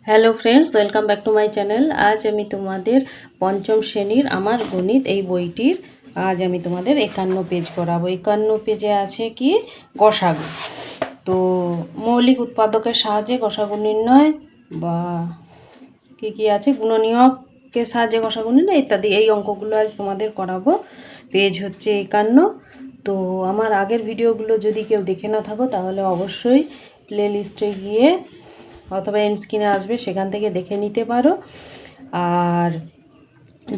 Hello friends, welcome back to my channel. আজ আমি তোমাদের পঞ্চম শ্রেণীর আমার গণিত এই বইটির আজ আমি তোমাদের 51 পেজ করাবো। 51 পেজে আছে কি গসাগু। তো মৌলিক উৎপাদকের সাহায্যে গসাগু নির্ণয় বা কি আছে গুণনীয়কের সাহায্যে গসাগু নির্ণয় ইত্যাদি এই অঙ্কগুলো আজ তোমাদের করাবো। পেজ হচ্ছে 51। তো আমার আগের ভিডিওগুলো যদি কেউ দেখে না থাকো তাহলে অবশ্যই প্লে লিস্টে গিয়ে অথবা এন্ড স্ক্রিনে আসবে, সেখান থেকে দেখে নিতে পারো। আর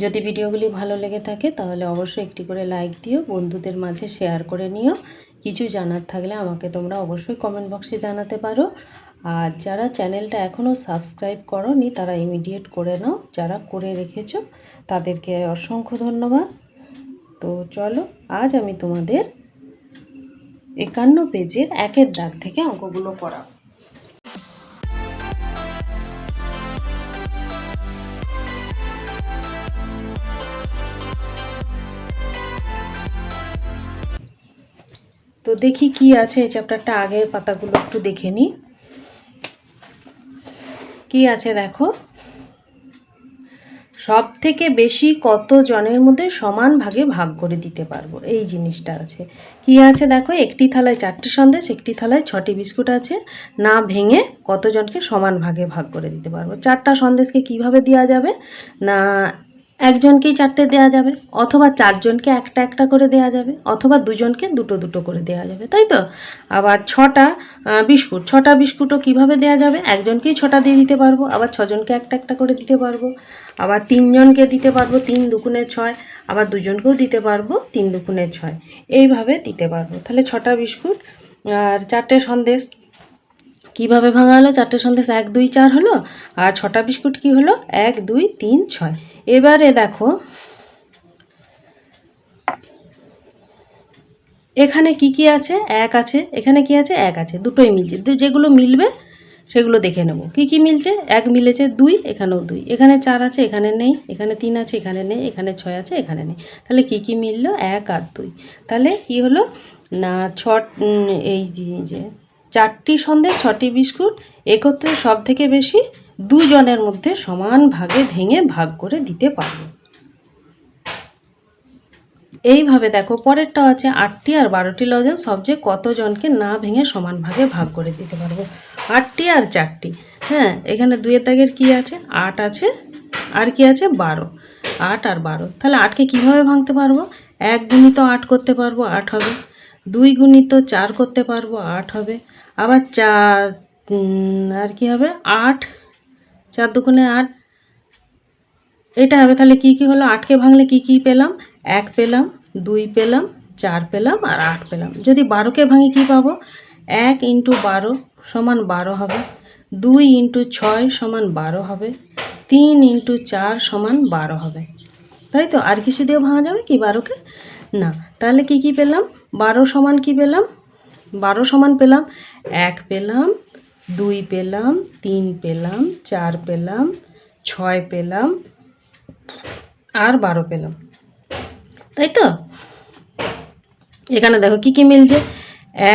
যদি ভিডিওগুলি ভালো লেগে থাকে তাহলে অবশ্যই একটি করে লাইক দিও, বন্ধুদের মাঝে শেয়ার করে নিও। কিছু জানার থাকলে আমাকে তোমরা অবশ্যই কমেন্ট বক্সে জানাতে পারো। আর যারা চ্যানেলটা এখনও সাবস্ক্রাইব করোনি তারা ইমিডিয়েট করে নাও, যারা করে রেখেছো তাদেরকে অসংখ্য ধন্যবাদ। তো চলো, আজ আমি তোমাদের 51 পেজের 1-এর দাগ থেকে অঙ্কগুলো করাবো। তো দেখি কি আছে এই চ্যাপ্টারটা, আগের পাতাগুলো একটু দেখে নিই কি আছে। দেখো, সব থেকে বেশি কত জনের মধ্যে সমান ভাগে ভাগ করে দিতে পারবো, এই জিনিসটা আছে। কি আছে দেখো, একটি থালায় 4টি সন্দেশ, একটি থালায় 6টি বিস্কুট আছে, না ভেঙে কতজনকে সমান ভাগে ভাগ করে দিতে পারবো। 4টা সন্দেশকে কিভাবে দেওয়া যাবে না, একজনকেই 4টে দেওয়া যাবে, অথবা 4জনকে একটা একটা করে দেওয়া যাবে, অথবা 2জনকে দুটো দুটো করে দেওয়া যাবে, তাই তো। আবার 6টা বিস্কুট, 6টা বিস্কুটও কীভাবে দেওয়া যাবে, একজনকেই 6টা দিয়ে দিতে পারবো, আবার 6জনকে একটা একটা করে দিতে পারবো, আবার 3জনকে দিতে পারবো 3 দুগুণে 6, আবার 2জনকেও দিতে পারবো 3 দুগুণে 6, এইভাবে দিতে পারবো। তাহলে 6টা বিস্কুট আর 4টে সন্দেশ কীভাবে ভাঙা হলো, 4টে সন্দেশ 1 2 4 হলো, আর 6টা বিস্কুট কি হলো 1 2 3 6। এবারে দেখো এখানে কি আছে, 1 আছে, এখানে কি আছে 1 আছে, দুটোই মিলছে। যেগুলো মিলবে সেগুলো দেখে নেব। কি মিলছে, 1 মিলেছে, 2 এখানেও 2, এখানে 4 আছে এখানে নেই, এখানে 3 আছে এখানে নেই, এখানে 6 আছে এখানে নেই। তাহলে কি মিললো, 1 আর 2। তাহলে কি হলো না, এই যে 4টি সন্দেশ 6টি বিস্কুট একত্রে সব থেকে বেশি 2 জনের মধ্যে সমান ভাগে ভেঙে ভাগ করে দিতে পারবো। এইভাবে দেখো পরেরটাও আছে, 8টি আর 12টি লজেন্স সবচেয়ে কতজনকে না ভেঙে সমান ভাগে ভাগ করে দিতে পারবো। 8টি আর 4টি, হ্যাঁ, এখানে 2-এর দাগের কি আছে 8 আছে, আর কি আছে 12, 8 আর 12। তাহলে 8কে কীভাবে ভাঙতে পারবো, 1 গুণিত 8 করতে পারবো 8 হবে, 2 গুণিত 4 করতে পারবো 8 হবে, আবার 4 আর কি হবে 8, 4 দুগুণে 8 এটা হবে। তাহলে কি হলো, 8কে ভাঙলে কি পেলাম, 1 পেলাম, 2 পেলাম, 4 পেলাম আর 8 পেলাম। যদি 12কে ভাঙি কি পাবো, 1 × 12 সমান 12 হবে, 2 × 6 সমান 12 হবে, 3 × 4 সমান 12 হবে, তাই তো। আর কিছু দিয়ে ভাঙা যাবে কি 12কে, না। তাহলে কি পেলাম, 12 সমান কি পেলাম, 12 সমান পেলাম 1 পেলাম, 2 পেলাম, 3 পেলাম, 4 পেলাম, 6 পেলাম আর 12 পেলাম, তাই তো। এখানে দেখো কি মিলছে,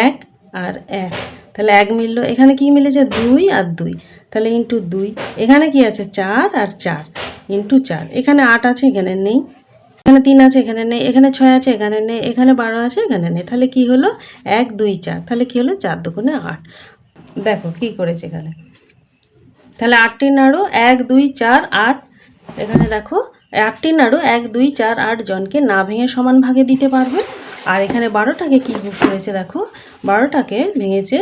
1 আর 1, তাহলে 1 মিললো। এখানে কি মিলেছে 2 আর 2, তাহলে × 2। এখানে কি আছে 4 আর 4 × 4। এখানে 8 আছে এখানে নেই, এখানে 3 আছে এখানে নেই, এখানে 6 আছে এখানে নেই, এখানে 12 আছে এখানে নেই। তাহলে কি হলো 1 2 4, তাহলে কি হলো 4 দুগুণে 8। দেখো কি করেছে এখানে, তাহলে 8টি নাড়ু 1 2 4 8, এখানে দেখো 8টি নাড়ু 1 2 4 8 জনকে না ভেঙে সমান ভাগে দিতে পারবে। আর এখানে 12টাকে কী করেছে দেখো, 12টাকে ভেঙেছে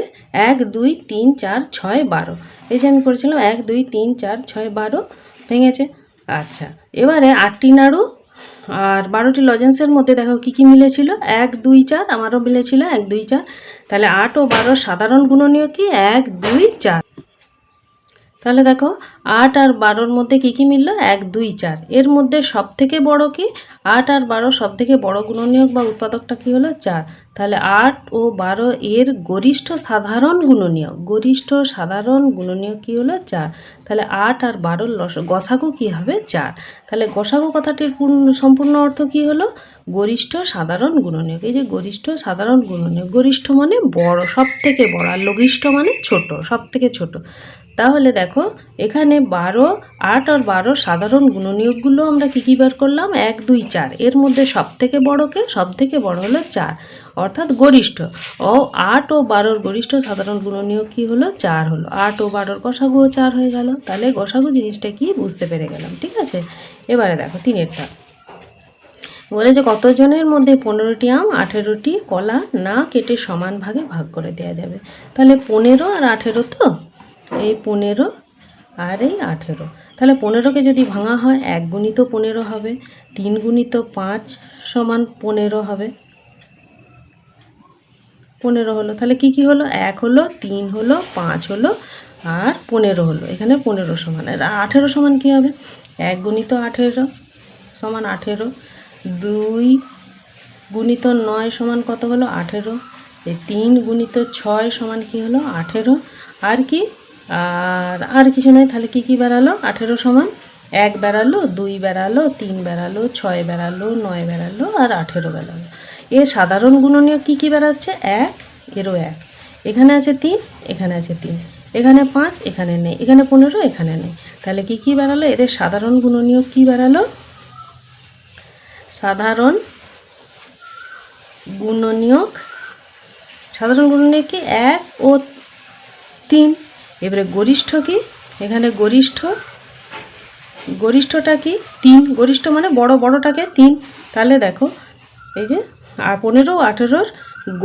1 2 3 4 6 12, এই যে আমি করেছিলাম 1 2 3 4 6 12 ভেঙেছে। আচ্ছা, এবারে 8টি নাড়ু আর 12টি লজেন্সের মধ্যে দেখো কি মিলেছিল, 1 2 4, আমারও মিলেছিল 1 2 4। তাহলে 8 ও 12 সাধারণ গুণনীয়ক কি 1 2 4। তাহলে দেখো 8 আর 12-র মধ্যে কি মিললো, 1 2 4। এর মধ্যে সব থেকে বড় কি, 8 আর 12 সব থেকে বড় গুণনীয়ক বা উৎপাদকটা কি হলো 4। তাহলে 8 ও 12 এর গরিষ্ঠ সাধারণ গুণনীয়ক, গরিষ্ঠ সাধারণ গুণনীয়ক কি হলো 4। তাহলে 8 আর 12-র গসাগু কি হবে 4। তাহলে গসাগু কথাটির সম্পূর্ণ অর্থ কি হলো, গরিষ্ঠ সাধারণ গুণনীয়ক। এই যে গরিষ্ঠ সাধারণ গুণনীয়ক, গরিষ্ঠ মানে বড়, সব থেকে বড়, আর লঘিষ্ঠ মানে ছোট, সব থেকে ছোট। তাহলে দেখো এখানে 12, 8 আর 12 সাধারণ গুণনীয়কগুলো আমরা কী বার করলাম, 1, 2, 4। এর মধ্যে সবথেকে বড়কে, সবথেকে বড় হলো 4, অর্থাৎ গরিষ্ঠ। 8 ও 12 গরিষ্ঠ সাধারণ গুণনীয়ক কী হলো, 4 হলো। 8 ও 12 গসাগুও 4 হয়ে গেল। তাহলে গসাগু জিনিসটা কি বুঝতে পেরে গেলাম, ঠিক আছে। এবারে দেখো 3এরটা বলেছে কতজনের মধ্যে 15টি আম 18টি কলা না কেটে সমান ভাগে ভাগ করে দেওয়া যাবে। তাহলে 15 আর 18 তো, এই 15 আর এই 18। তাহলে 15কে যদি ভাঙা হয় 1 গুণিত 15 হবে, 3 গুণিত 5 সমান 15 হবে, 15 হলো। তাহলে কি কি হলো, 1 হলো, 3 হলো, 5 হলো আর 15 হলো। এখানে 15 সমান। আর 18 সমান কী হবে, 1 গুণিত 18 সমান 18, 2 গুণিত 9 সমান কত হলো, 18, এই 3 গুণিত 6 সমান কি হলো, 18। আর কি, আর কিছু নয়। তাহলে কি কি বেরালো, 18 সমান 1 বেরালো, 2 বেরালো, 3 বেরালো, 6 বেরালো, 9 বেরালো আর 18 বেরালো। এর সাধারণ গুণনীয়ক কী কী বেরাচ্ছে, 1, এরও 1, এখানে আছে 3, এখানে আছে 3, এখানে 5, এখানে নেই, এখানে 15, এখানে নেই। তাহলে কি কি বেরালো, এদের সাধারণ গুণনীয়ক কী বেরালো, সাধারণ গুণনীয়ক, সাধারণ গুণনীয়ক কি 1 ও 3। এবারে গরিষ্ঠ কি, এখানে গরিষ্ঠটা কি 3, গরিষ্ঠ মানে বড়টাকে 3। তাহলে দেখো এই যে 15 ও 18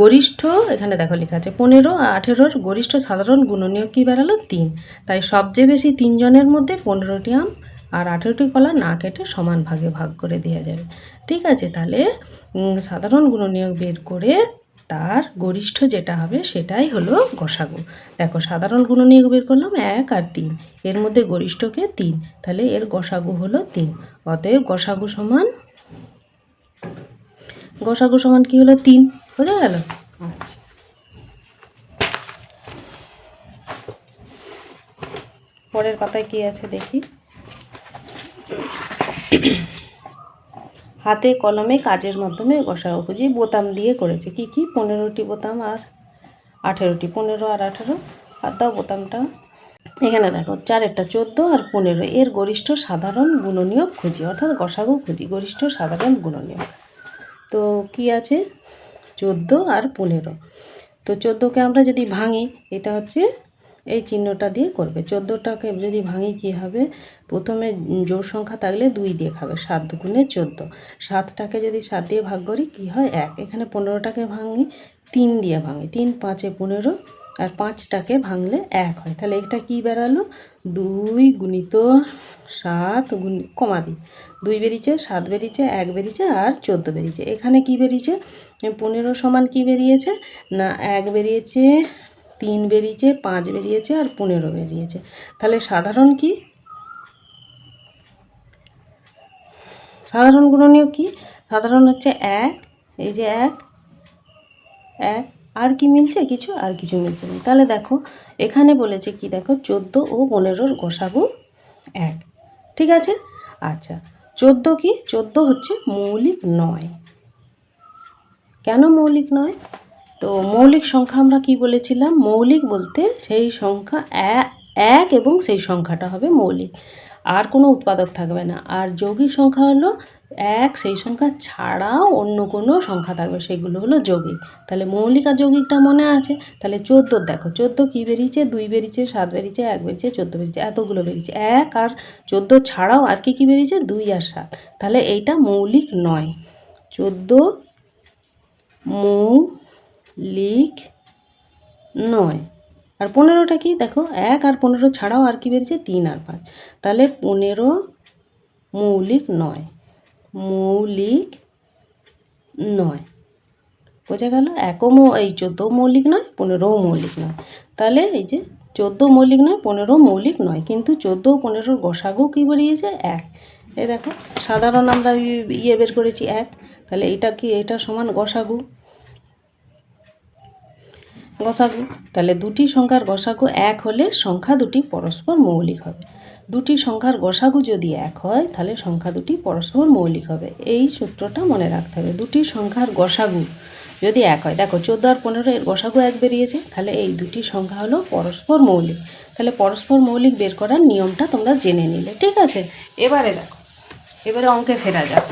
গরিষ্ঠ, এখানে দেখো লেখা আছে 15 ও 18 গরিষ্ঠ সাধারণ গুণনীয়ক কি বেরালো, 3। তাই সবচেয়ে বেশি 3 জনের মধ্যে 15টি আম আর 18টি কলা না কেটে সমান ভাগে ভাগ করে দেওয়া যাবে, ঠিক আছে। তাহলে সাধারণ গুণনীয়ক বের করে তার গরিষ্ঠ যেটা হবে সেটাই হলো গসাগু। দেখো সাধারণ গুণনীয়ক বের করলাম 1 আর 3, এর মধ্যে গরিষ্ঠকে 3, তাহলে এর গসাগু হলো 3। অতএব গসাগু সমান কি হলো, 3। বোঝা গেল। আচ্ছা, পরের পাতায় কি আছে দেখি। হাতে কলমে কাজের মাধ্যমে গসাগু খুঁজি, বোতাম দিয়ে করেছে। কি কি, 15টি বোতাম আর 18টি, 15 আর 18, আর দাও বোতামটা। এখানে দেখো 4এরটা 14 আর 15, এর গরিষ্ঠ সাধারণ গুণনীয়ক খুঁজি, অর্থাৎ গসাগু খুঁজি, গরিষ্ঠ সাধারণ গুণনীয়ক। তো কি আছে, 14 আর 15। তো 14কে আমরা যদি ভাঙি, এটা হচ্ছে এই চিহ্নটা দিয়ে করবে। 14টাকে যদি ভাঙি কি হবে, প্রথমে জোড় সংখ্যা থাকলে 2 দিয়ে খাবে, 7 দুগুণে 14। 7টাকে যদি 7 দিয়ে ভাগ করি কি হয়, 1। এখানে 15টাকে ভাঙি 3 দিয়ে ভাঙি, 3 5 15, আর 5টাকে ভাঙলে 1 হয়। তাহলে এটা কি বেরালো, 2 গুণিত 7 কমা দিই, 2 বেরিয়েছে, 7 বেরিয়েছে, 1 বেরিয়েছে আর 14 বেরিয়েছে। এখানে কি বেরিয়েছে, 15 সমান কি বেরিয়েছে না, 1 বেরিয়েছে, 3 বেরিয়েছে, 5 বেরিয়েছে আর 15 বেরিয়েছে। তাহলে সাধারণ কি, সাধারণ গুণনীয়ক কি, সাধারণ হচ্ছে 1, এই যে 1, আর কি মিলছে কিছু, আর কিছু মিলছে না। তাহলে দেখো এখানে বলেছে কি, দেখো 14 ও 15 গসাগু 1, ঠিক আছে। আচ্ছা, 14 কি, 14 হচ্ছে মৌলিক নয়। কেন মৌলিক নয়, তো মৌলিক সংখ্যা আমরা কি বলেছিলাম, মৌলিক বলতে সেই সংখ্যা 1 এবং সেই সংখ্যাটা হবে মৌলিক, আর কোনো উৎপাদক থাকবে না। আর যৌগিক সংখ্যা হলো 1, সেই সংখ্যা ছাড়াও অন্য কোনো সংখ্যা থাকবে, সেগুলো হলো যৌগিক। তাহলে মৌলিক আর যৌগিকটা মনে আছে। তাহলে 14 দেখো, 14 কী বেরিয়েছে, 2 বেরিয়েছে, 7 বেরিয়েছে, 1 বেরিয়েছে, 14 বেরিয়েছে, এতগুলো বেরিয়েছে। 1 আর 14 ছাড়াও আর কি বেরিয়েছে, 2 আর 7। তাহলে এইটা মৌলিক নয়, 14 মৌলিক নয়। আর 15টা কি, দেখো 1 আর 15 ছাড়াও আর কি বেরিয়েছে, 3 আর 5। তাহলে 15 মৌলিক নয়, মৌলিক নয়। বোঝা গেল, এই 14 মৌলিক নয়, 15ও মৌলিক নয়। তাহলে এই যে 14 মৌলিক নয়, 15 মৌলিক নয়, কিন্তু 14 ও 15 গসাগু কী বেরিয়েছে, 1। এই দেখো সাধারণ আমরা বের করেছি 1, তাহলে এটা কি, এটা সমান গসাগু। তাহলে দুটি সংখ্যার গসাগু 1 হলে সংখ্যা দুটি পরস্পর মৌলিক হবে। দুটি সংখ্যার গসাগু যদি 1 হয় তাহলে সংখ্যা দুটি পরস্পর মৌলিক হবে। এই সূত্রটা মনে রাখতে হবে। দুটি সংখ্যার গসাগু যদি 1 হয়, দেখো 14 আর 15 এর গসাগু 1 বেরিয়েছে, তাহলে এই দুটি সংখ্যা হলো পরস্পর মৌলিক। তাহলে পরস্পর মৌলিক বের করার নিয়মটা তোমরা জেনে নিলে। ঠিক আছে, এবারে দেখো, এবারে অঙ্কে ফেরা যাক।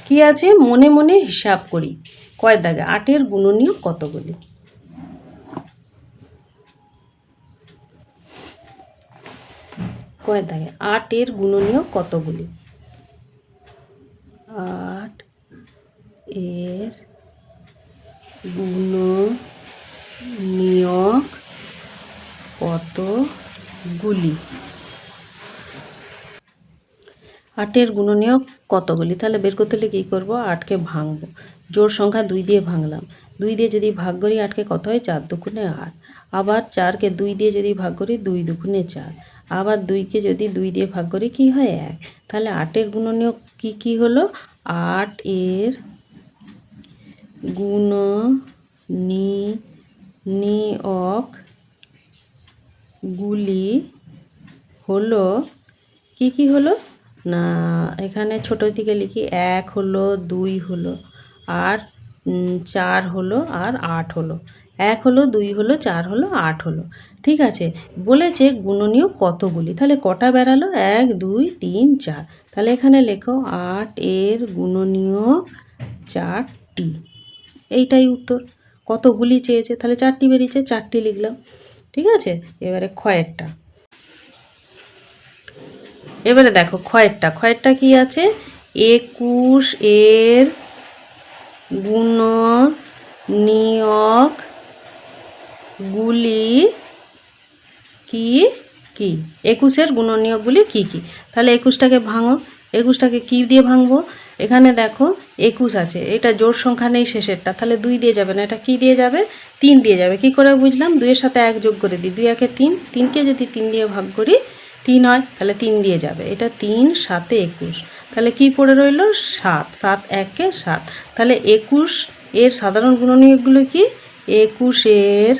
কি আছে, মনে মনে হিসাব করি। কয় দাগে? 8-এর গুণনীয়ক কতগুলি? কয় দাগে? 8-এর গুণনীয়ক কতগুলি? 8 এর গুণনীয়ক কতগুলি? 8-এর গুণনীয়ক কতগুলি? তাহলে বের করতে হলে কী করবো? 8কে ভাঙবো। জোড় সংখ্যা 2 দিয়ে ভাঙলাম। 2 দিয়ে যদি ভাগ করি 8কে কত হয়? 4 দুগুণে 8। আবার 4কে 2 দিয়ে যদি ভাগ করি 2 দুগুণে 4। আবার 2কে যদি 2 দিয়ে ভাগ করি কি হয়? 1। তাহলে 8-এর গুণনীয়ক কি কি হলো? 8-এর গুণনীয়ক গুলি হলো কি কি হলো না, এখানে ছোটো থেকে লিখি, 1 হলো, 2 হলো, আর 4 হলো, আর 8 হলো। 1 হলো, 2 হলো, 4 হলো, 8 হলো। ঠিক আছে, বলেছে গুণনীয়ক কতগুলি, তাহলে কটা বেরালো? 1 2 3 4। তাহলে এখানে লেখো 8-এর গুণনীয়ক 4টি। এইটাই উত্তর। কতগুলি চেয়েছে, তাহলে 4টি বেরিয়েছে, 4টি লিখলাম। ঠিক আছে, এবারে ক্ষয়েরটা। এবারে দেখো ক্ষয়েরটা কি আছে? 21-এর গুণনীয়ক গুলি কি কি? 21-এর গুণনীয়কগুলি কি কি? তাহলে 21টাকে ভাঙো। 21টাকে কি দিয়ে ভাঙবো? এখানে দেখো 21 আছে, এটা জোড় সংখ্যা নেই শেষেরটা, তাহলে 2 দিয়ে যাবে না, এটা কি দিয়ে যাবে? 3 দিয়ে যাবে। কি করে বুঝলাম? 2-এর সাথে 1 যোগ করে দিই, 2 1-এ 3, 3কে যদি 3 দিয়ে ভাগ করি 3 হয়, তাহলে 3 দিয়ে যাবে। এটা 3 7-এ 21, তাহলে কি পড়ে রইল? 7, 7 1-এ 7। তাহলে 21 এর সাধারণ গুণনীয়কগুলো কি? 21-এর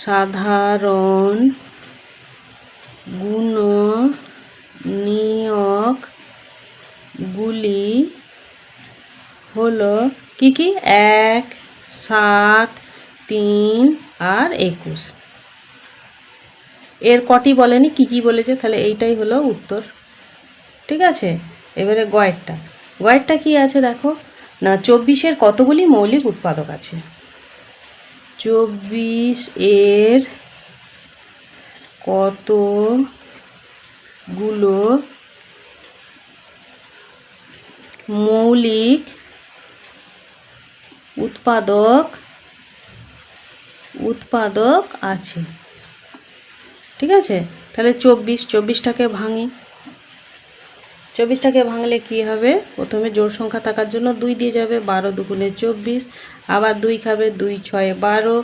সাধারণ গুণনীয়কগুলি হলো কি কি? 1 7 3 আর 21। এর কটি বলেনি, কি কি বলেছে, তাহলে এইটাই হলো উত্তর। ঠিক আছে, এবারে গয়েরটা কি আছে দেখো না, 24-এর কতগুলি মৌলিক উৎপাদক আছে? 24-এর কতগুলো মৌলিক উৎপাদক আছে? ঠিক আছে, তাহলে 24টাকে ভাঙি। 24টাকে ভাঙলে কি হবে? প্রথমে জোড় সংখ্যা থাকার জন্য 2 দিয়ে যাবে, 12 দুগুণে 24, আবার 2 খাবে, 2 6 12,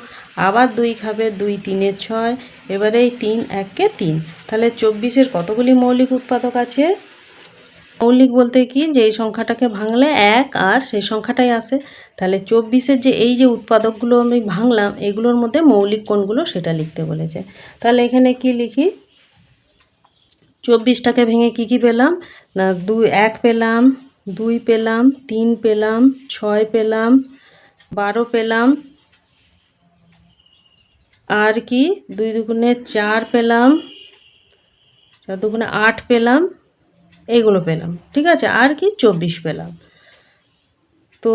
আবার 2 খাবে, 2 3 6, এবারে এই 3 1-এ 3। তাহলে 24-এর কতগুলি মৌলিক উৎপাদক আছে? মৌলিক বলতে কি, যে এই সংখ্যাটাকে ভাঙলে 1 আর সেই সংখ্যাটাই আসে। তাহলে 24-এর যে এই যে উৎপাদকগুলো আমি ভাঙলাম, এগুলোর মধ্যে মৌলিক কোনগুলো সেটা লিখতে বলেছে। তাহলে এখানে কি লিখি? 24টাকে ভেঙে কি কি পেলাম না, 1 পেলাম, 2 পেলাম, 3 পেলাম, 6 পেলাম, 12 পেলাম, আর কি 2 দুগুণে 4 পেলাম, 4 দুগুণে 8 পেলাম, এইগুলো পেলাম। ঠিক আছে, আর কি 24 পেলাম। তো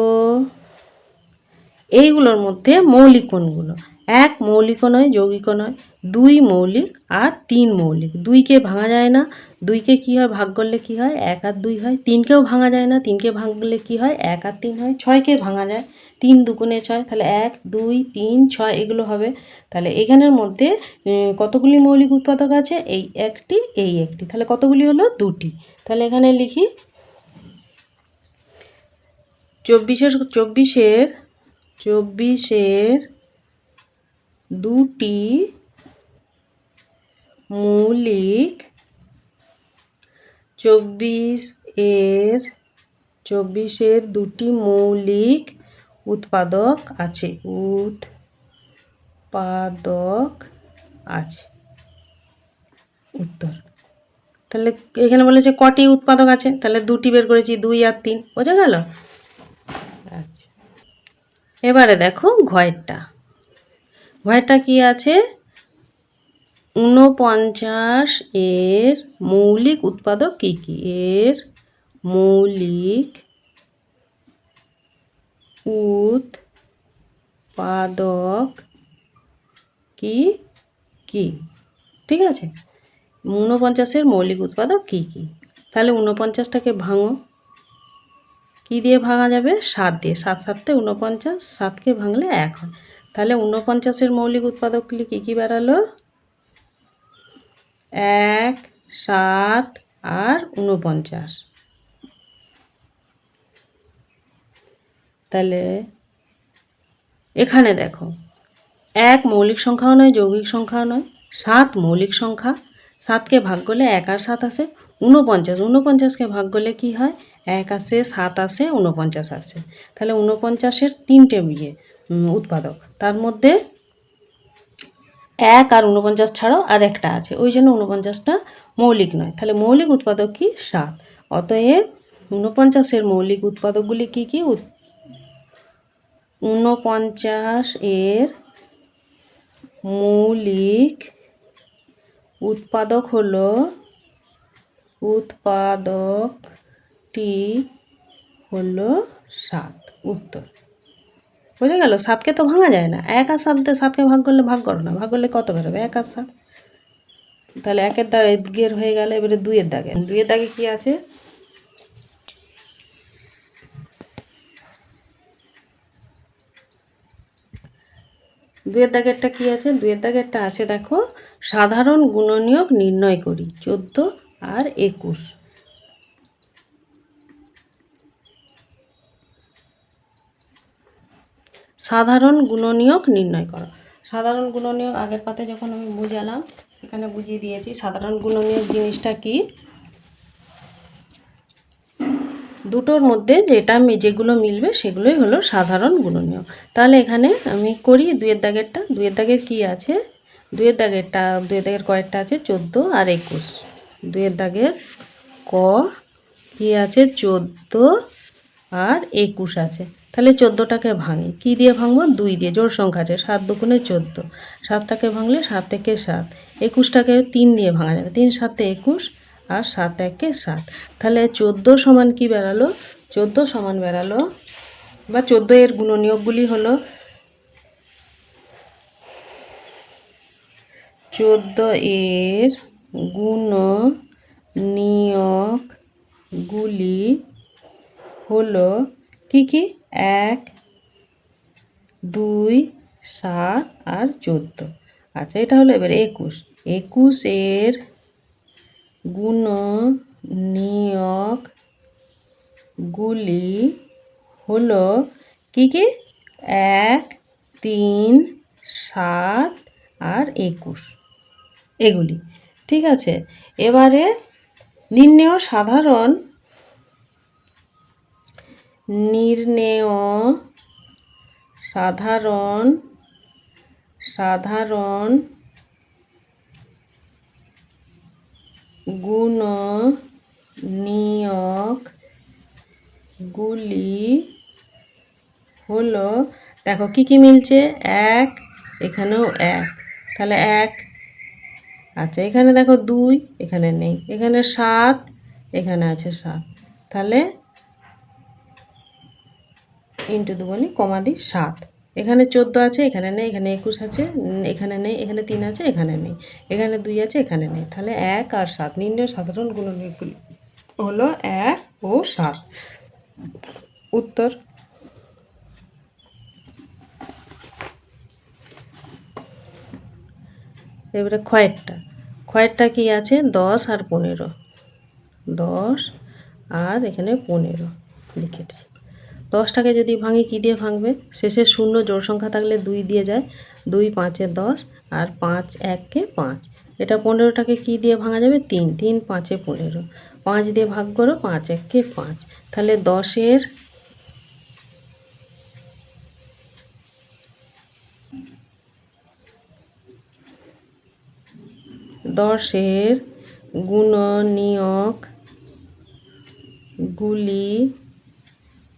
এইগুলোর মধ্যে মৌলিক কোনগুলো? 1 মৌলিকও নয়, যৌগিকও নয়, 2 মৌলিক, আর 3 মৌলিক। 2কে ভাঙা যায় না, 2কে কী হয় ভাগ করলে কি হয়? 1 আর 2 হয়। 3কেও ভাঙা যায় না, 3কে ভাঙলে কি হয়? 1 আর 3 হয়। 6কে ভাঙা যায়, 3 দুগুণে 6, তাহলে 1 2 3 6 এগুলো হবে। তাহলে এখানের মধ্যে কতগুলি মৌলিক উৎপাদক আছে? এই একটি, এই একটি, তাহলে কতগুলি হলো? 2টি। তাহলে এখানে লিখি 24-এর 2টি মৌলিক 24-এর 2টি মৌলিক উৎপাদক আছে। উত্তর। তাহলে এখানে বলেছে কটি উৎপাদক আছে, তাহলে 2টি বের করেছি, 2 আর 3, বোঝা গেল? আচ্ছা, এবারে দেখো ঘয়েরটা। ঘয়েরটা কি আছে? ৪৯ এর মৌলিক উৎপাদক কি কি? এর মৌলিক উৎপাদক কি কি? ঠিক আছে, ৪৯-এর মৌলিক উৎপাদক কি কি? তাহলে ৪৯টাকে ভাঙো। কি দিয়ে ভাঙা যাবে? ৭ দিয়ে। ৭ ৭ 49, 7কে ভাঙলে 1 হয়। তাহলে ৪৯-এর মৌলিক উৎপাদকগুলি কি কি বেরালো? 1, 7 আর 49। তাহলে এখানে দেখো, 1 মৌলিক সংখ্যাও নয়, যৌগিক সংখ্যাও নয়, 7 মৌলিক সংখ্যা। 7কে ভাগ করলে 1 আর 7 আসে। 49, 49কে ভাগ করলে কি হয়? 1 আসে, 7 আসে, 49 আসে। তাহলে 49-এর 3টে উৎপাদক, তার মধ্যে 1 আর 49 ছাড়াও আর একটা আছে, ওই জন্য 49টা মৌলিক নয়। তাহলে মৌলিক উৎপাদক কি? 7। অতএব 49-এর মৌলিক উৎপাদকগুলি কি কি? 49-এর মৌলিক উৎপাদক হলো, উৎপাদকটি হলো 7। উত্তর বোঝা গেল? 7কে তো ভাঙা যায় না। 1 আর 7কে ভাগ করলে, ভাগ করো না, ভাগ করলে কত বেরোবে? 1 আর 7। তাহলে 1-এর দাগের হয়ে গেল। এবারে 2-এর দাগে। 2-এর দাগে কি আছে? 2-এর দাগেরটা কি আছে? 2-এর দাগেরটা আছে দেখো, সাধারণ গুণনীয়ক নির্ণয় করি। 14 আর 21। সাধারণ গুণনীয়ক নির্ণয় করো। সাধারণ গুণনীয়ক আগের পাতে যখন আমি বুঝালাম, সেখানে বুঝিয়ে দিয়েছি সাধারণ গুণনীয়ক জিনিসটা কি। দুটোর মধ্যে যেগুলো মিলবে সেগুলোই হলো সাধারণ গুণনীয়ক। তাহলে এখানে আমি করি 2-এর দাগেরটা। 2-এর দাগের কি আছে? 2-এর দাগের কয়েকটা আছে 14 আর 21। 2-এর দাগের ক কি আছে? 14 আর 21 আছে। তাহলে 14টাকে ভাঙি। কি দিয়ে ভাঙবো? 2 দিয়ে। জোড় সংখ্যা আছে, 7 দুগুণে 14। 7টাকে ভাঙলে 7 একে 7। 21টাকে 3 দিয়ে ভাঙা যাবে। 3 7 21 আর 7 একে 7। তাহলে 14 সমান কি বেরালো? 14 সমান বেরালো, বা 14 এর গুণনীয়কগুলি হলো 14 এর গুণনীয়কগুলি হলো কি কি? 1, 2, 7 আর 14। আচ্ছা, এটা হলো এবার 21। 21 এর গুণনীয়কগুলি হলো কি কি? 1, 3, 7 আর 21, এগুলি। ঠিক আছে, এবারে নির্ণেয় সাধারণ গুণনীয়কগুলি হলো, দেখো কি কি মিলছে? 1, এখানেও 1, তাহলে 1। আচ্ছা, এখানে দেখো 2, এখানে নেই। এখানে 7, এখানে আছে 7। তাহলে ইন্টু দুগুণি কমাদি 7। এখানে 14 আছে, এখানে নেই। এখানে 21 আছে, এখানে নেই। এখানে 3 আছে, এখানে নেই। এখানে 2 আছে, এখানে নেই। তাহলে 1 আর 7 নির্ণয় সাধারণ গুণনীয়কগুলি হলো 1 ও 7। উত্তর। এবারে ক্ষয়েরটা কি আছে? 10 আর 15। 10 আর এখানে 15 লিখেছি। 10টাকে যদি ভাঙি, কি দিয়ে ভাঙবে? শেষে শূন্য জোড় সংখ্যা থাকলে 2 দিয়ে যায়। 2 5 10 আর 5 1 5। এটা 15টাকে কি দিয়ে ভাঙা যাবে? 3, 3 5 15। 5 দিয়ে ভাগ করো, 5 1 5। তাহলে 10-এর গুণনীয়কগুলি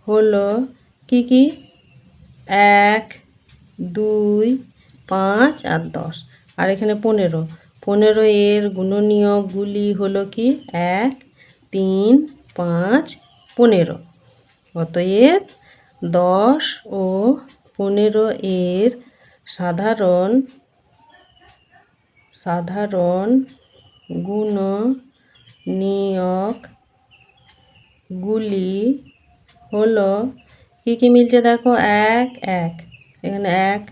হলো কি কি? 1, 2, 5 আর 10, আর এখানে 15। 15 এর গুণনীয়কগুলি হলো কি 1, 3, 5, 15। অতএব 10 ও 15 এর সাধারণ গুণনীয়কগুলি হলো কি কি মিলছে দেখো, 1 1, এখানে 1,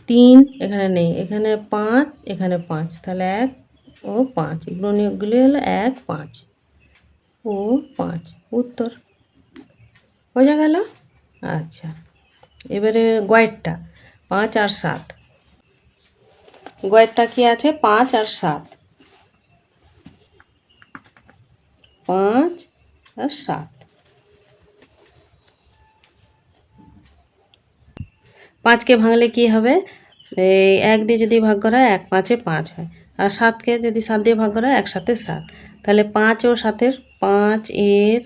3 এখানে নেই, এখানে 5 এখানে 5, তাহলে 1 ও 5, গুণনীয়কগুলি হলো 1 5 ও 5। উত্তর বোঝা গেল? আচ্ছা, এবারে গয়েরটা 5 আর 7। গয়েরটা কি আছে 5 আর 7, 5 আর 7। 5কে ভাঙলে কি হবে, এই 1 দিয়ে যদি ভাগ করা হয় 1 5-এ 5 হয়, আর 7কে যদি 7 দিয়ে ভাগ করা হয় 1 7-এ 7। তাহলে 5 ও 7-এর 5 এর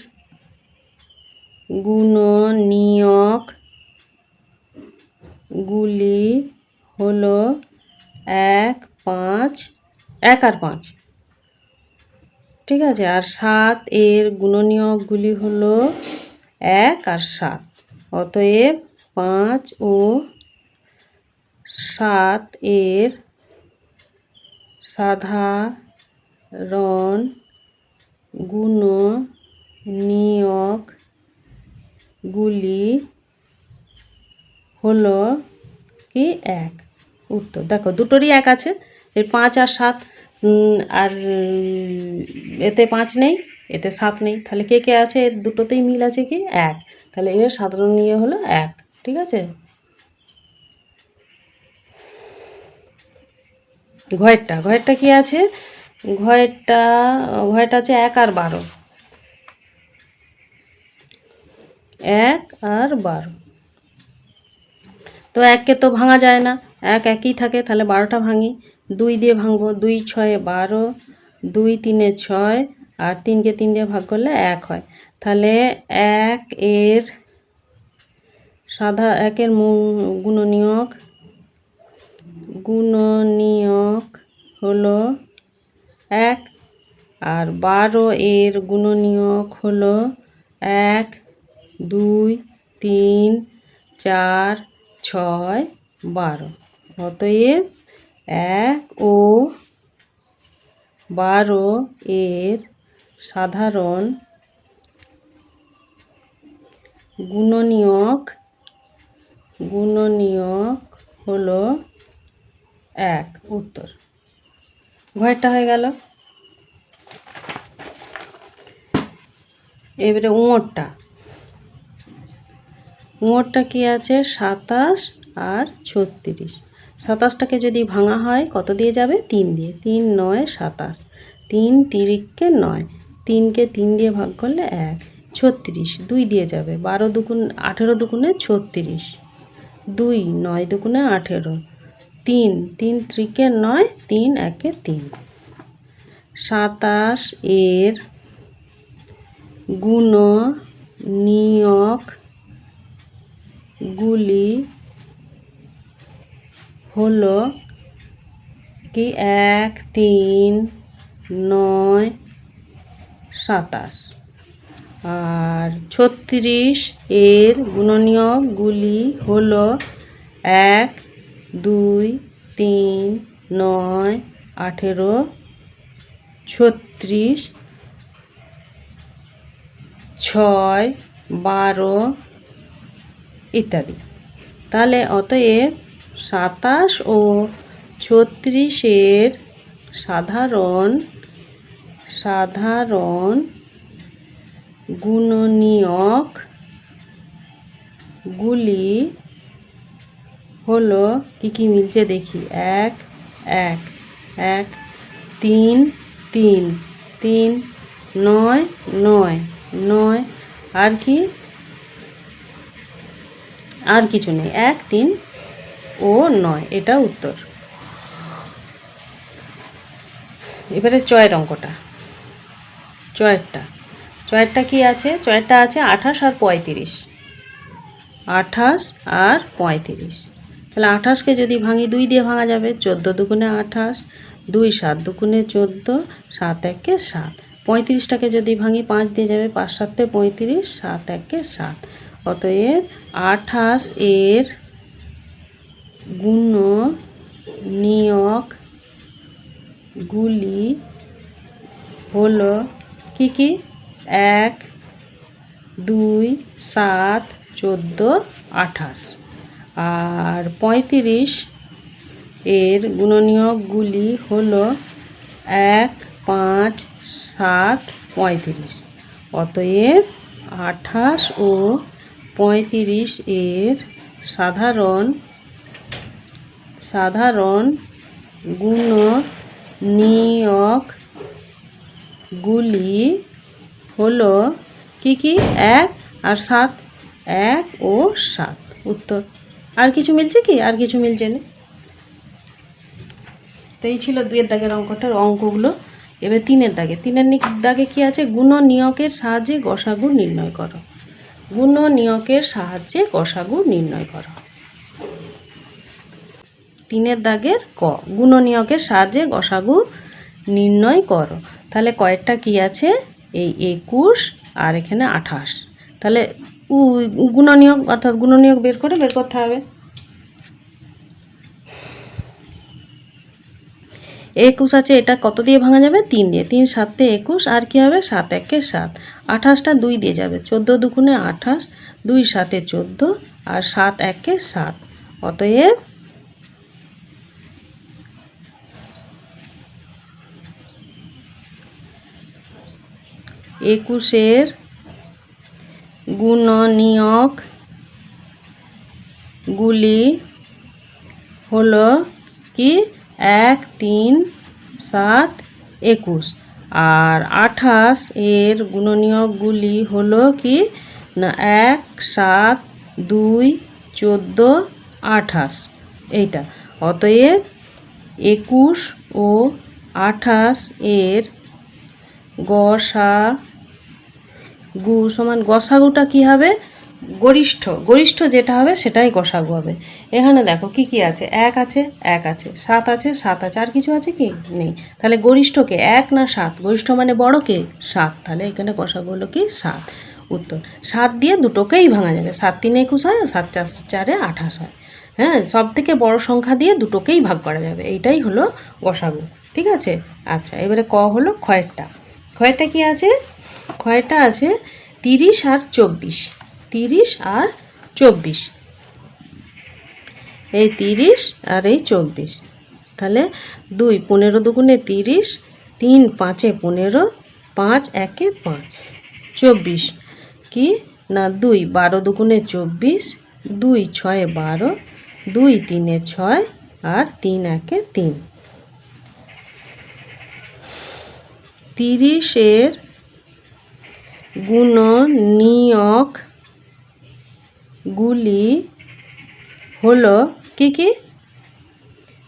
গুণনীয়কগুলি হলো 1 5, 1 আর 5, ঠিক আছে। আর 7 এর গুণনীয়কগুলি হলো 1 আর 7। অতএব 5 ও 7 এর সাধারণ গুণনীয়কগুলি হলো কি 1। উত্তর দেখো দুটোরই 1 আছে, এর 5 আর 7, আর এতে 5 নেই, এতে 7 নেই, তাহলে কে কে আছে, এর দুটোতেই মিল আছে কি 1, তাহলে এর সাধারণ নিয়ে হলো 1, ঠিক আছে। ঘয়েরটা কি আছে, ঘয়েরটা আছে 1 আর 12, 1 আর 12। তো 1কে তো ভাঙা যায় না, 1 একই থাকে, তাহলে 12টা ভাঙি, 2 দিয়ে ভাঙবো, 2 6 12, 2 3 6, আর 3কে 3 দিয়ে ভাগ করলে 1 হয়। তাহলে 1 এর গুণনীয়ক হলো 1, আর 12 এর গুণনীয়ক হলো 1 2 3 4 6 12। অতএব 1 ও 12 এর সাধারণ গুণনীয়ক হলো 1। উত্তর ঘয়েরটা হয়ে গেল। এবারে উঁয়োরটা কি আছে 27 আর 36। 27টাকে যদি ভাঙা হয় কত দিয়ে যাবে, 3 দিয়ে, 3 9 27, 3 তিরিককে 9, 3কে 3 দিয়ে ভাগ করলে 1, 36 2 দিয়ে যাবে, 12 দুগুণ 18 দুগুণে 36, 2 9 দুগুণে 18, 3 3 ত্রিকে 9, 3 1-এ 3। 27 এর গুণনীয়কগুলি হলো কি 1 3 9 27, আর 36 এর গুণনীয়কগুলি হলো 1 2 3 9 18 36 6 12 ইত্যাদি। তাহলে অতএব 27 ও 36 এর সাধারণ গুণনীয়কগুলি হলো কি কি মিলছে দেখি, 1 1 1 3 3 3 9 9 9, আর কি, আর কিছু নেই, 1 3 ও 9, এটা উত্তর। এবারে চয়ের অঙ্কটা, চয়েরটা কি আছে, চয়েরটা আছে 28 আর 35, 28 আর 35। তাহলে 28কে যদি ভাঙি 2 দিয়ে ভাঙা যাবে, 14 দুগুণে 28, 2 7 দুগুণে 14, 7 একে 7। 35টাকে যদি ভাঙি 5 দিয়ে যাবে, 5 7 35, 7 একে 7। অতএব 28 এর গুণনীয়কগুলি হলো কি কি? 1 2 7 14 28। আর 35 এর গুণনীয়কগুলি হলো 1 5 7 35। অতএব 28 ও 35 এর সাধারণ গুণনীয়কগুলি হলো কি কি? 1 আর 7, 1 ও 7 উত্তর। আর কিছু মিলছে কি? আর কিছু মিলছে না। তো এই ছিল 2-এর দাগের অঙ্কটার অঙ্কগুলো। এবার 3-এর দাগে কি আছে? গুণনীয়কের সাহায্যে গসাগু নির্ণয় করো। গুণনীয়কের সাহায্যে গসাগু নির্ণয় করো। 3-এর দাগের ক, গুণনীয়কের সাহায্যে গসাগু নির্ণয় করো। তাহলে কয়েকটা কি আছে? এই 21 আর এখানে 28। তাহলে গুণনীয়ক অর্থাৎ গুণনীয়ক বের করতে হবে। 21 আছে, এটা কত দিয়ে ভাঙা যাবে? 3 দিয়ে। 3 7 21, আর কি হবে? 7 একে 7। 28টা 2 দিয়ে যাবে, 14 দুগুণে 28, 2 7 14, আর 7 একে 7। অতএব 21 এর গুণনীয়কগুলি হলো কি? 1 3 7 21। আর 28 এর গুণনীয়কগুলি হলো কি? না 1 7 2 14 28 এইটা। অতএব 21 ও 28 এর গসাগু সমান, গসাগুটা কি হবে? গরিষ্ঠ যেটা হবে সেটাই গসাগু হবে। এখানে দেখো কি কি আছে? 1 আছে, 1 আছে, 7 আছে, 7 আছে, আর কিছু আছে কি? নেই। তাহলে গরিষ্ঠকে 1 না 7? গরিষ্ঠ মানে বড় কে? 7। তাহলে এখানে গসাগু হলো কি? 7 উত্তর। 7 দিয়ে দুটোকেই ভাঙা যাবে। 7 3 21 হয়, 7 4 4 28 হয়। হ্যাঁ, সব থেকে বড় সংখ্যা দিয়ে দুটোকেই ভাগ করা যাবে। এইটাই হলো গসাগু। ঠিক আছে। আচ্ছা, এবারে ক হলো ক্ষয়েরটা কি আছে? ক্ষয়েরটা আছে 30 আর 24। 30 আর 24, এই 30 আর এই 24। তাহলে 2 15 দুগুণে 30, 3 5 15, 5 একে 5, 24 কি না 2 12 দুগুণে 24, 2 6 12, 2 3 6, আর 3 একে 3। 30 এর গুণনীয়কগুলি হলো কি কি?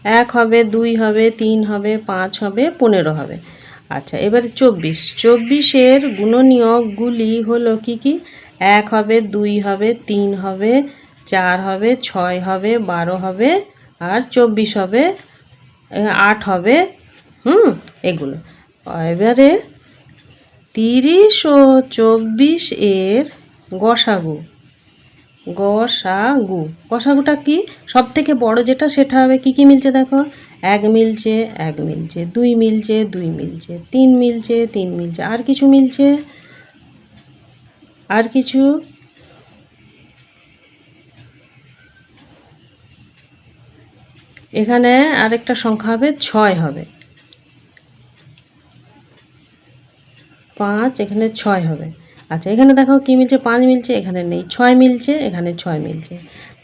1 হবে, 2 হবে, 3 হবে, 5 হবে, 15 হবে। আচ্ছা, এবারে 24 এর গুণনীয়কগুলি হলো কি কি? 1 হবে, 2 হবে, 3 হবে, 4 হবে, 6 হবে, 12 হবে, আর 24 হবে, 8 হবে। এগুলো। এবারে 30 ও 24 এর গসাগুটা কি? সব থেকে বড় যেটা সেটা হবে কি কি মিলছে দেখো? 1 মিলছে, 1 মিলছে, 2 মিলছে, 2 মিলছে, 3 মিলছে, 3 মিলছে, আর কিছু মিলছে? আর কিছু? এখানে আরেকটা সংখ্যা হবে, 6 হবে। 5 এখানে 6 হবে। আচ্ছা, এখানে দেখো কি মিলছে? 5 মিলছে, এখানে নেই। 6 মিলছে, এখানে 6 মিলছে।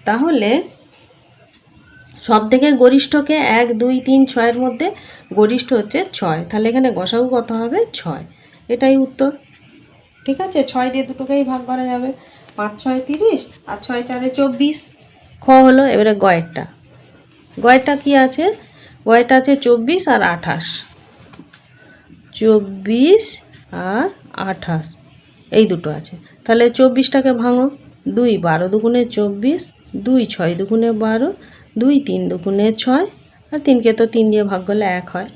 তাহলে সব থেকে গরিষ্ঠকে 1 2 3 6-এর মধ্যে গরিষ্ঠ হচ্ছে 6। তাহলে এখানে গসাগু কত হবে? 6। এটাই উত্তর। ঠিক আছে, 6 দিয়ে দুটোকেই ভাগ করা যাবে। 5 6 30, আর 6 4 24। খ হলো। এবারে গয়েরটা কি আছে? গয়েরটা আছে 24 আর 28। 24 আর 28 এই দুটো আছে। তাহলে 24টাকে ভাঙো। 2 12 দুগুণে 24, 2 6 দুগুণে 12, 2 3 দুগুণে 6 আর 3কে তো 3 দিয়ে ভাগ করলে 1 হয়।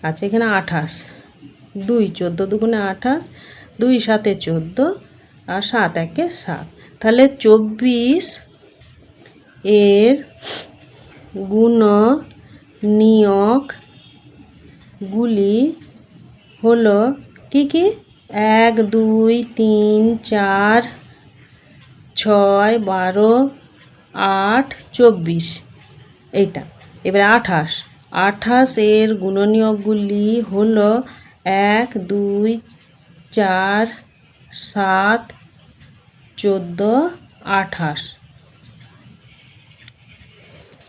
আচ্ছা এখানে 28, 2 14 দুগুণে 28, 2 7 14 আর 7 1 7। তাহলে 24 এর গুণনীয়কগুলি হলো কি কি? 1 2 3 4 6 12 8 24 এইটা। এবারে 28 এর গুণনীয়কগুলি হলো 1 2 4 7 14 28।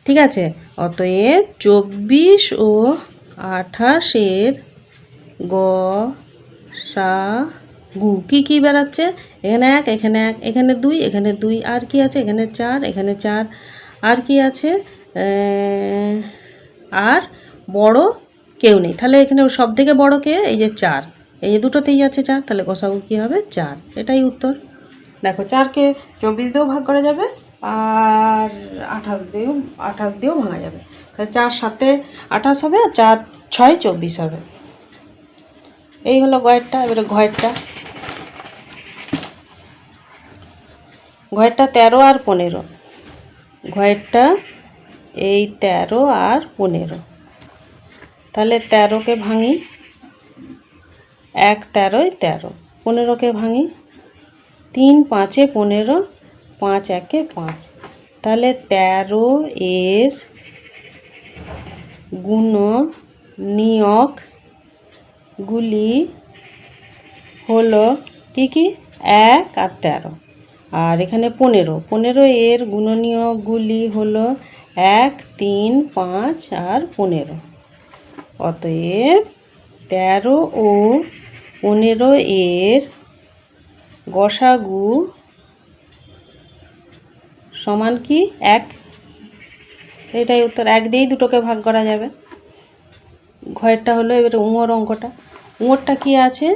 ঠিক আছে, অতএব 24 ও 28 এর গসাগু কি কি বেরাচ্ছে? এখানে 1 এখানে 1 এখানে 2 এখানে 2 আর কি আছে? এখানে 4 এখানে 4 আর কি আছে? আর বড় কেউ নেই। তাহলে এখানে সব থেকে বড় কে? এই যে 4, এই যে দুটোতেই আছে 4, তাহলে গসাগু কি হবে? 4। এটাই উত্তর। দেখো 4কে 24 দিয়েও ভাগ করা যাবে আর 28 দিয়েও ভাঙা যাবে। তাহলে 4 7 28 হবে আর 4 6 24 হবে। এই হলো গয়েরটা। এবারে ঘয়েরটা 13 আর 15। ঘয়েরটা এই 13 আর 15। তাহলে 13কে ভাঙি, 1 13 13, 15কে ভাঙি, 3 5 15, 5 1 5। তাহলে 13 এর গুণনীয়কগুলি হলো কি কি? 1 আর 13। আর এখানে 15 এর গুণনীয়কগুলি হলো 1 3 5 আর 15। অতএব 13 ও 15 এর গসাগু সমান কি? 1। এটাই উত্তর। 1 দিয়েই দুটোকে ভাগ করা যাবে। ঘরেরটা হলো। এবারে উঙর অঙ্কটা। উঙরটা কি আছে?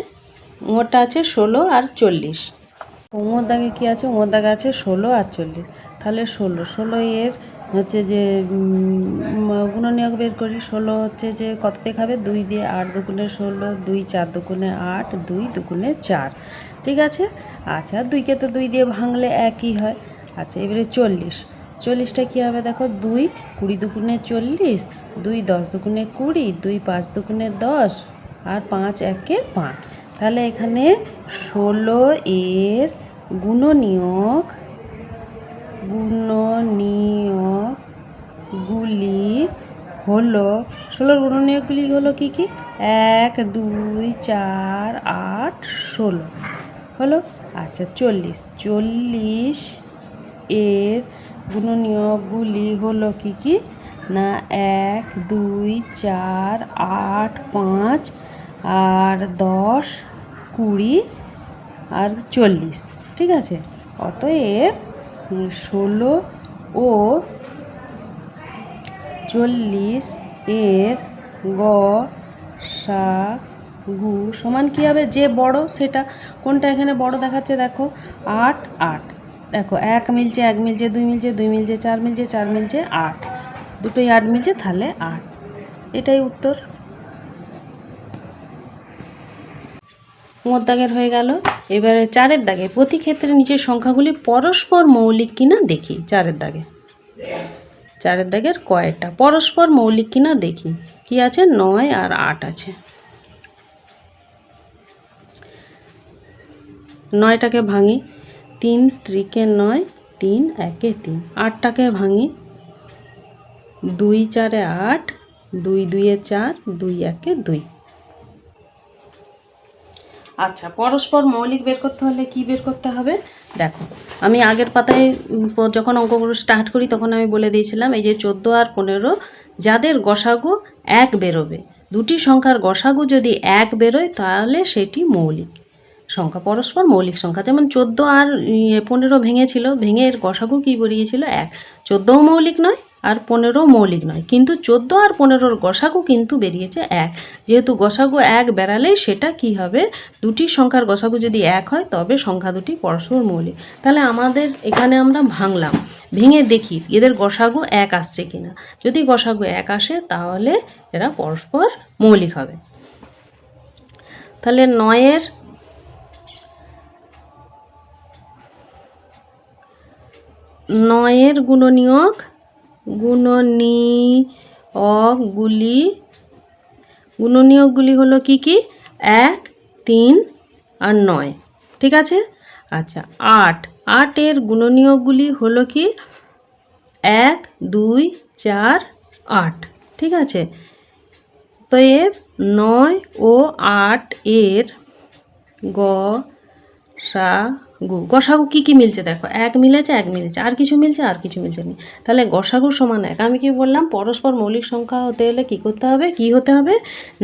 উঙরটা আছে 16 আর 40। উঙর দাগে কি আছে? উঙর দাগে আছে 16 আর 40। তাহলে 16 এর হচ্ছে যে গুণনীয়ক বের করি। 16 হচ্ছে যে কততে খাবে? 2 দিয়ে। 8 দুগুণে 16, 2 4 দুগুণে 8, 2 দুগুণে 4। ঠিক আছে। আচ্ছা 2কে তো 2 দিয়ে ভাঙলে একই হয়। আচ্ছা এবারে 40টা কী হবে? দেখো 2 20 দুগুণে 40, 2 10 দুগুণে 20, 2 5 দুগুণে 10 আর 5 1 5। তাহলে এখানে 16 এর গুণনীয়কগুলি হলো 16 গুণনীয়কগুলি হলো কি কি? 1 2 4 8 16 হলো। আচ্ছা 40 এর গুণনীয়কগুলি হলো কি কি? না 1 2 4 8 5 আর 10 20 আর 40। ঠিক আছে। অতএব 16 ও 40 এর গসাগু সমান কী হবে? যে বড় সেটা। কোনটা এখানে বড় দেখাচ্ছে? দেখো 8 8। দেখো 1 মিলছে 1 মিলছে, 2 মিলছে 2 মিলছে, 4 মিলছে 4 মিলছে, 8 দুটোই 8 মিলছে, তাহলে 8। এটাই উত্তর। উঙর দাগের হয়ে গেল। এবারে 4-এর দাগে প্রতি ক্ষেত্রে নিচের সংখ্যাগুলি পরস্পর মৌলিক কিনা দেখি। 4-এর দাগের কয়টা পরস্পর মৌলিক কিনা দেখি। কি আছে? 9 আর 8 আছে। 9টাকে ভাঙি, 3 3 9, 3 1 3। 8টাকে ভাঙি, 2 4 8, 2 2 4, 2 1 2। আচ্ছা পরস্পর মৌলিক বের করতে হলে কি বের করতে হবে? দেখো আমি আগের পাতায় যখন অঙ্কগুলো স্টার্ট করি তখন আমি বলে দিয়েছিলাম এই যে 14 আর 15 যাদের গসাগু 1 বেরোবে, দুটি সংখ্যার গসাগু যদি 1 বেরোয় তাহলে সেটি মৌলিক সংখ্যা, পরস্পর মৌলিক সংখ্যা। যেমন 14 আর 15 ভেঙেছিল, ভেঙে এর গসাগু কী বেরিয়েছিল? 1। 14ও মৌলিক নয়, আর 15 মৌলিক নয়, কিন্তু 14 আর 15-র গসাগু কিন্তু বেরিয়েছে 1। যেহেতু গসাগু 1 বেরালে সেটা কি হবে, দুটি সংখ্যার গসাগু যদি 1 হয় তবে সংখ্যা দুটি পরস্পর মৌলিক। তাহলে আমাদের এখানে আমরা ভাঙলাম, ভেঙে দেখি এদের গসাগু 1 আসছে কিনা। যদি গসাগু 1 আসে তাহলে এরা পরস্পর মৌলিক হবে। তাহলে 9-এর গুণনীয়কগুলি হলো কি কি? 1, 3 আর 9, ঠিক আছে। আচ্ছা, 8-এর গুণনীয়কগুলি হলো কি? 1, 2, 4, 8, ঠিক আছে। তো এর 9 ও 8 এর গসাগু কি কি মিলছে দেখো, 1 মিলেছে, 1 মিলেছে, আর কিছু মিলছে, আর কিছু মিলছে না। তাহলে গসাগু সমান 1। আমি কি বললাম, পরস্পর মৌলিক সংখ্যা হতে হলে কি করতে হবে, কি হতে হবে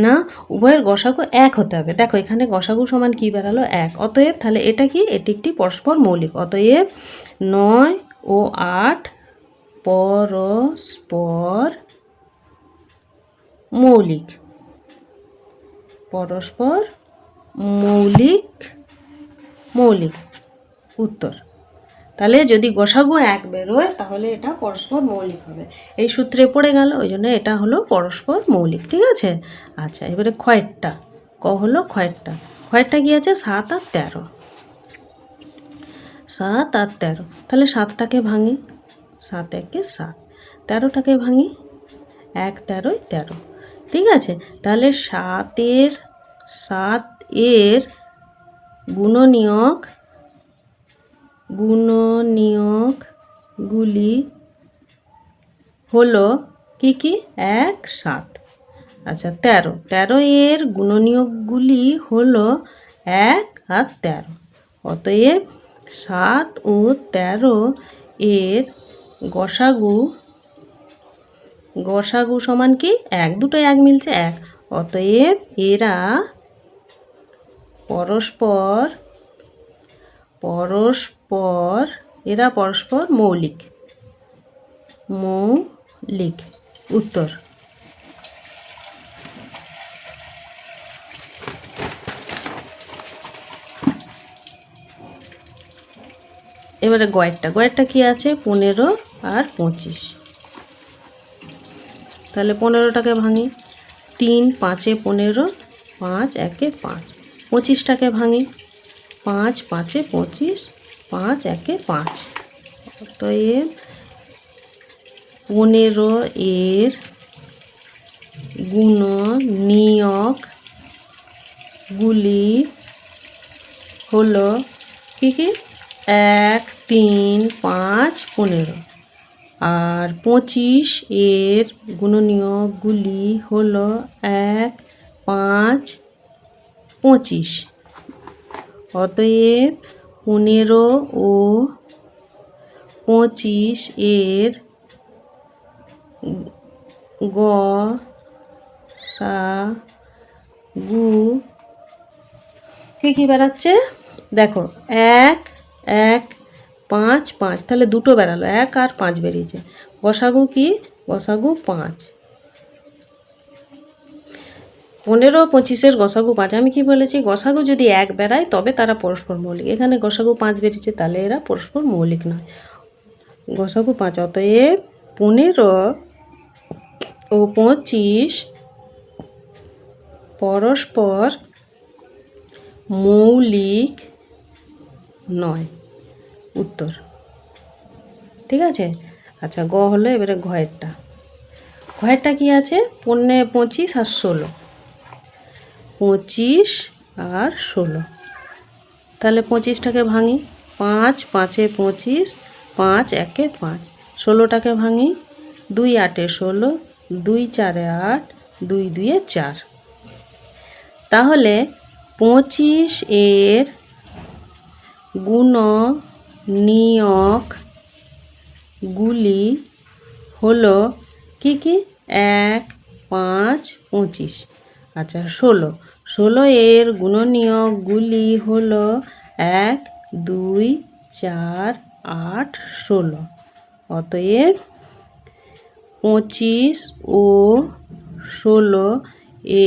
না, উভয়ের গসাগু 1 হতে হবে। দেখো এখানে গসাগু সমান কি বেরালো, 1। অতএব তাহলে এটা কি, এটি একটি পরস্পর মৌলিক। অতএব 9 ও 8 পরস্পর মৌলিক, পরস্পর মৌলিক উত্তর। তাহলে যদি গসাগু 1 বেরোয় তাহলে এটা পরস্পর মৌলিক হবে। এই সূত্রে পড়ে গেল, ওই জন্য এটা হলো পরস্পর মৌলিক, ঠিক আছে। আচ্ছা, এবারে ক্ষয়েরটা হলো ক্ষয়েরটা কি আছে, 7 আর 13। 7 আর 13, তাহলে 7টাকে ভাঙি, 7 একে 7, 13টাকে ভাঙি, 1 13 13, ঠিক আছে। তাহলে 7 এর গুণনীয়কগুলি হলো কি কি, 1 7। আচ্ছা, 13 এর গুণনীয়কগুলি হলো 1 আর 13। অতএব 7 ও 13 এর গসাগু সমান কি, 1। দুটোই 1 মিলছে, 1। অতএব এরা পরস্পর মৌলিক উত্তর। এবারে গয়েরটা কি আছে, 15 আর 25। তাহলে 15টাকে ভাঙি, 3 5 এ 15, 5 1 এ 5। 25টাকে ভাঙি, 5 5 এ 25, 5 1 এ 5। অতএব 15 এর গুণনীয়কগুলি হলো কি কি, 1 3 5 15। আর 25 এর গুণনীয়কগুলি হলো 1 5 25। অতএব 15 ও 25 এর গসাগু কি বেরাচ্ছে দেখো, 1 1 5 5, তাহলে দুটো বেরালো, 1 আর 5 বেরিয়েছে। গসাগু কি, গসাগু 5। 15 ও 25-এর গসাগু 5। আমি কি বলেছি, গসাগু যদি 1 বেরায় তবে তারা পরস্পর মৌলিক। এখানে গসাগু 5 বেরিয়েছে, তাহলে এরা পরস্পর মৌলিক নয়। গসাগু 5। অতএব 15 ও 25 পরস্পর মৌলিক নয়, উত্তর, ঠিক আছে। আচ্ছা, হলো। এবারে ঘয়েরটা কি আছে, 25 আর 16, 25 আর 16। তাহলে 25টাকে ভাঙি, 5 5 এ 25, 5 1 এ 5। 16টাকে ভাঙি, 2 8 এ 16, 2 4 এ 8, 2 2 এ 4। তাহলে 25 এর গুণনীয়কগুলি হলো কি কি, 1 5 25। আচ্ছা, 16 এর গুণনীয়কগুলি হলো 1 2 4 8 16। অতএব 25 ও 16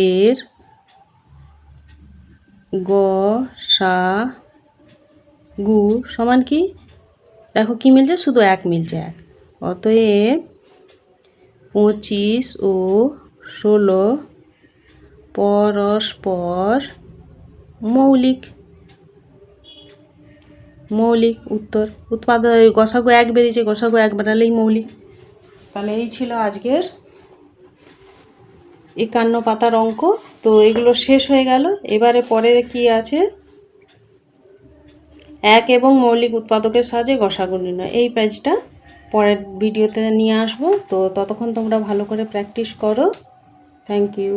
এর গসাগু সমান কি? দেখো কি মিলছে, শুধু এক মিলছে, এক। অতএব 25 ও 16 পরস্পর মৌলিক। মৌলিক উত্তর। উৎপাদক গসাগু এক বেরিয়েছে, গসাগু এক বানালেই মৌলিক। তাহলে এই ছিল আজকের 51 পাতার অঙ্ক। তো এগুলো শেষ হয়ে গেল। এবারে পরে কি আছে, এক এবং মৌলিক উৎপাদকের সাহায্যে গসাগু নির্ণয়। এই পেজটা পরের ভিডিওতে নিয়ে আসবো। তো ততক্ষণ তোমরা ভালো করে প্র্যাকটিস করো। Thank you.